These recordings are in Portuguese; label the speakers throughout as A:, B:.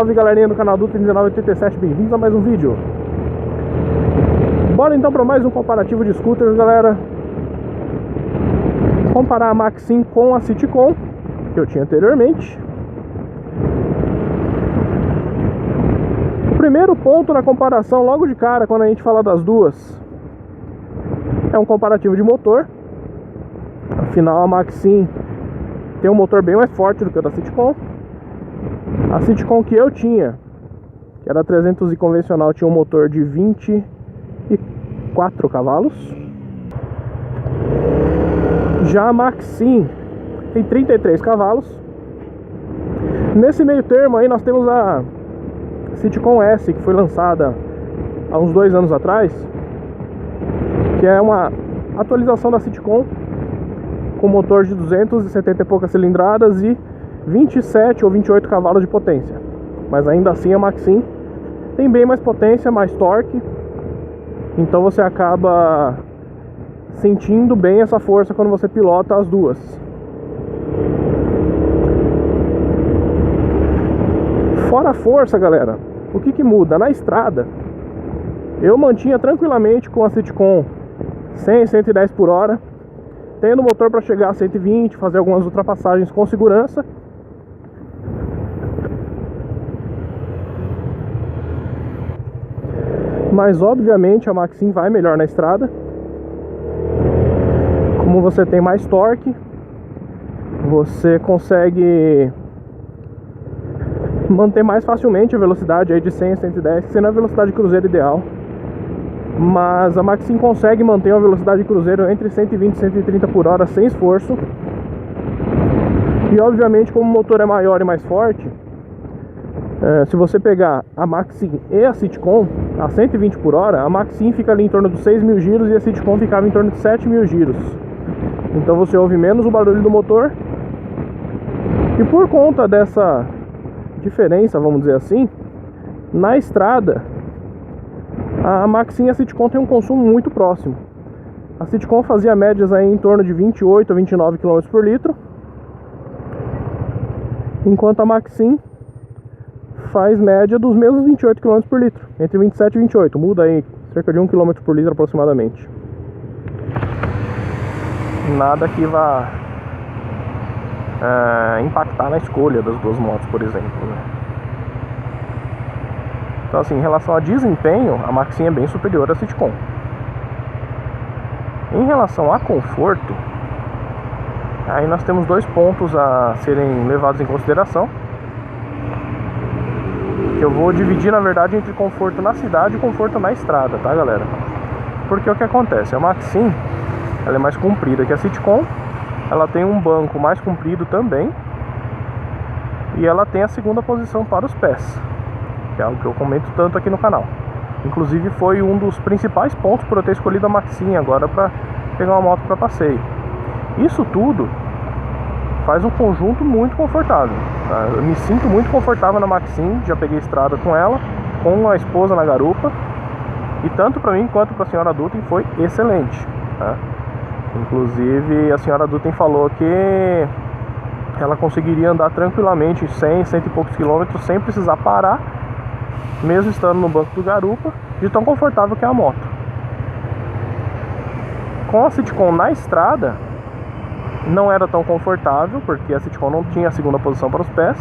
A: salve galerinha do canal Dutra 1987, bem-vindos a mais um vídeo. Bora então para mais um comparativo de scooters, galera. Comparar a Maxim com a Citicon, que eu tinha anteriormente. O primeiro ponto na comparação, logo de cara, quando a gente fala das duas, é um comparativo de motor. Afinal, a Maxim tem um motor bem mais forte do que o da Citicon. A Citicon que eu tinha, que era 300 e convencional, tinha um motor de 24 cavalos. Já a Maxim tem 33 cavalos. Nesse meio termo aí nós temos a Citicon S, que foi lançada há uns 2 anos atrás, que é uma atualização da Citicon, com motor de 270 e poucas cilindradas e 27 ou 28 cavalos de potência. Mas ainda assim a Maxim tem bem mais potência, mais torque. Então você acaba sentindo bem essa força quando você pilota as duas. Fora a força, galera, o que muda? Na estrada eu mantinha tranquilamente com a Citicon 100, 110 por hora, tendo motor para chegar a 120, fazer algumas ultrapassagens com segurança. Mas obviamente a Maxim vai melhor na estrada. Como você tem mais torque, você consegue manter mais facilmente a velocidade aí de 100 a 110, sendo a velocidade cruzeiro ideal. Mas a Maxim consegue manter uma velocidade cruzeiro entre 120 e 130 por hora sem esforço. E obviamente, como o motor é maior e mais forte, se você pegar a Maxim e a Citicon a 120 por hora, a Maxim fica ali em torno dos 6.000 giros e a Citicon ficava em torno de 7.000 giros. Então você ouve menos o barulho do motor. E por conta dessa diferença, vamos dizer assim, na estrada a Maxim e a Citicon tem um consumo muito próximo. A Citicon fazia médias aí em torno de 28 a 29 km por litro, enquanto a Maxim faz média dos mesmos 28 km por litro, entre 27 e 28, muda aí cerca de 1 km por litro aproximadamente. Nada que vá impactar na escolha das duas motos, por exemplo, né? Então assim, em relação a desempenho, a Maxim é bem superior à Citicon. Em relação a conforto, aí nós temos 2 pontos a serem levados em consideração, que eu vou dividir na verdade entre conforto na cidade e conforto na estrada, tá galera? Porque o que acontece? A Maxim, ela é mais comprida que a Citicon, ela tem um banco mais comprido também, e ela tem a segunda posição para os pés, que é algo que eu comento tanto aqui no canal. Inclusive foi um dos principais pontos por eu ter escolhido a Maxim agora para pegar uma moto para passeio. Isso tudo faz um conjunto muito confortável, tá? Eu me sinto muito confortável na Maxim, já peguei estrada com ela, com a esposa na garupa, e tanto para mim quanto para a senhora Dutra foi excelente, tá? Inclusive a senhora Dutra falou que ela conseguiria andar tranquilamente 100, 100 e poucos quilômetros sem precisar parar, mesmo estando no banco do garupa, de tão confortável que é a moto. Com a Citicon na estrada não era tão confortável, porque a Citicon não tinha a segunda posição para os pés,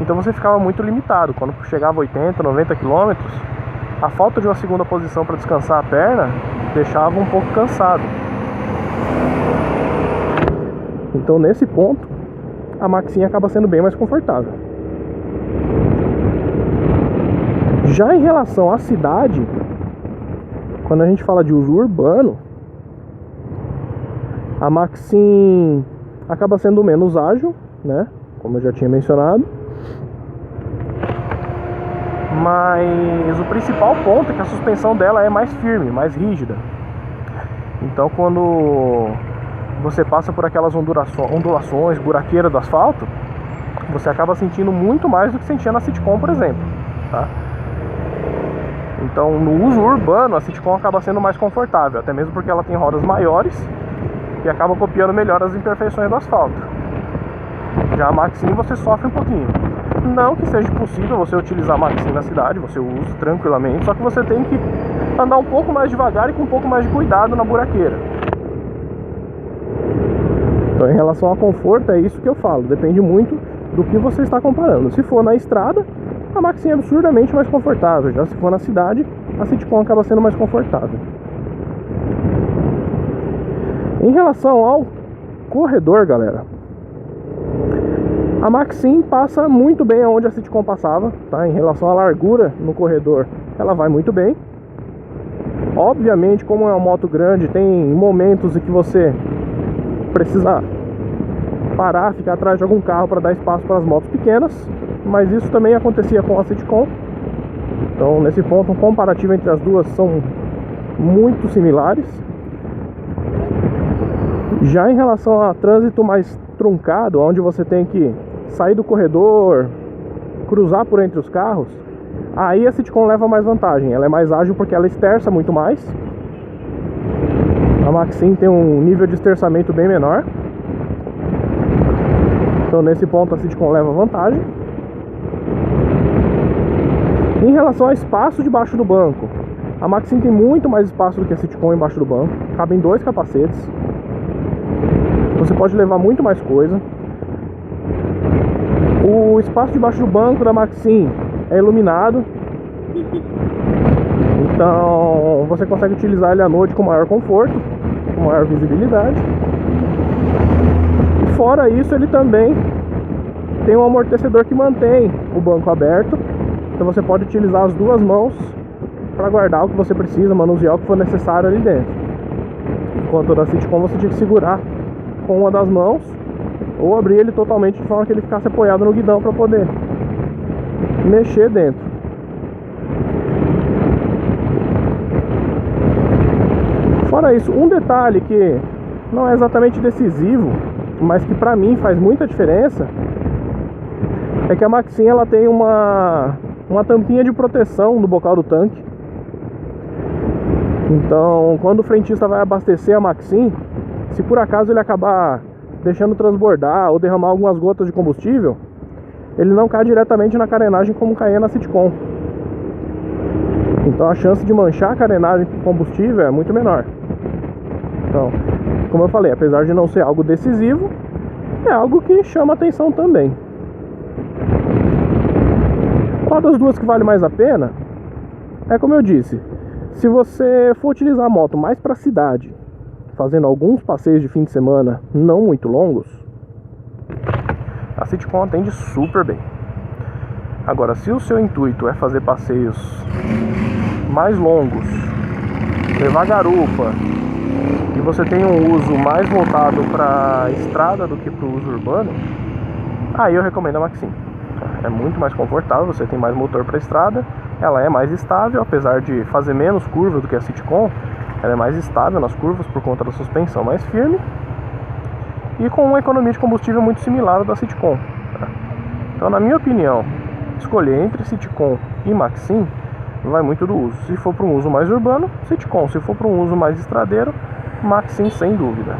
A: então você ficava muito limitado. Quando chegava a 80, 90 km, a falta de uma segunda posição para descansar a perna deixava um pouco cansado. Então nesse ponto a Maxim acaba sendo bem mais confortável. Já em relação à cidade, quando a gente fala de uso urbano, a Maxim acaba sendo menos ágil, né? Como eu já tinha mencionado. Mas o principal ponto é que a suspensão dela é mais firme, mais rígida. Então quando você passa por aquelas ondulações, buraqueiras do asfalto, você acaba sentindo muito mais do que sentia na Citicon, por exemplo, tá? Então no uso urbano a Citicon acaba sendo mais confortável, até mesmo porque ela tem rodas maiores e acaba copiando melhor as imperfeições do asfalto. Já a Maxim você sofre um pouquinho. Não que seja possível você utilizar a Maxim na cidade, você usa tranquilamente, só que você tem que andar um pouco mais devagar e com um pouco mais de cuidado na buraqueira. Então, em relação ao conforto, é isso que eu falo, depende muito do que você está comparando. Se for na estrada, a Maxim é absurdamente mais confortável, já se for na cidade, a Citicon acaba sendo mais confortável. Em relação ao corredor, galera, a Maxim passa muito bem aonde a Citicon passava, tá? Em relação à largura no corredor, ela vai muito bem. Obviamente, como é uma moto grande, tem momentos em que você precisa parar, ficar atrás de algum carro para dar espaço para as motos pequenas, mas isso também acontecia com a Citicon. Então, nesse ponto, um comparativo entre as duas são muito similares. Já em relação a trânsito mais truncado, onde você tem que sair do corredor, cruzar por entre os carros, aí a Citicon leva mais vantagem. Ela é mais ágil porque ela esterça muito mais. A Maxim tem um nível de esterçamento bem menor. Então, nesse ponto, a Citicon leva vantagem. Em relação ao espaço debaixo do banco, a Maxim tem muito mais espaço do que a Citicon embaixo do banco. Cabem 2 capacetes. Você pode levar muito mais coisa. O espaço debaixo do banco da Maxim é iluminado, então você consegue utilizar ele à noite com maior conforto, com maior visibilidade. E fora isso, ele também tem um amortecedor que mantém o banco aberto, então você pode utilizar as duas mãos para guardar o que você precisa, manusear o que for necessário ali dentro. Enquanto da Citicon você tinha que segurar com uma das mãos ou abrir ele totalmente de forma que ele ficasse apoiado no guidão para poder mexer dentro. Fora isso, um detalhe que não é exatamente decisivo, mas que pra mim faz muita diferença, é que a Maxim ela tem uma tampinha de proteção no bocal do tanque. Então, quando o frentista vai abastecer a Maxim, se por acaso ele acabar deixando transbordar ou derramar algumas gotas de combustível, ele não cai diretamente na carenagem como caía na Citicon. Então a chance de manchar a carenagem com combustível é muito menor. Então, como eu falei, apesar de não ser algo decisivo, é algo que chama atenção também. Qual das duas que vale mais a pena? É como eu disse, se você for utilizar a moto mais para a cidade, fazendo alguns passeios de fim de semana não muito longos, a Citicon atende super bem. Agora, se o seu intuito é fazer passeios mais longos, levar garupa, e você tem um uso mais voltado para estrada do que para o uso urbano, aí eu recomendo a Maxim. É muito mais confortável, você tem mais motor para estrada, ela é mais estável, apesar de fazer menos curva do que a Citicon, ela é mais estável nas curvas por conta da suspensão mais firme e com uma economia de combustível muito similar à da Citicon. Então, na minha opinião, escolher entre Citicon e Maxim vai muito do uso. Se for para um uso mais urbano, Citicon. Se for para um uso mais estradeiro, Maxim sem dúvida.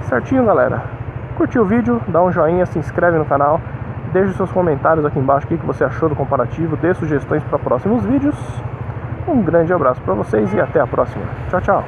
A: Certinho, galera? Curtiu o vídeo? Dá um joinha, se inscreve no canal, deixe seus comentários aqui embaixo, o que você achou do comparativo, dê sugestões para próximos vídeos. Um grande abraço para vocês e até a próxima. Tchau, tchau.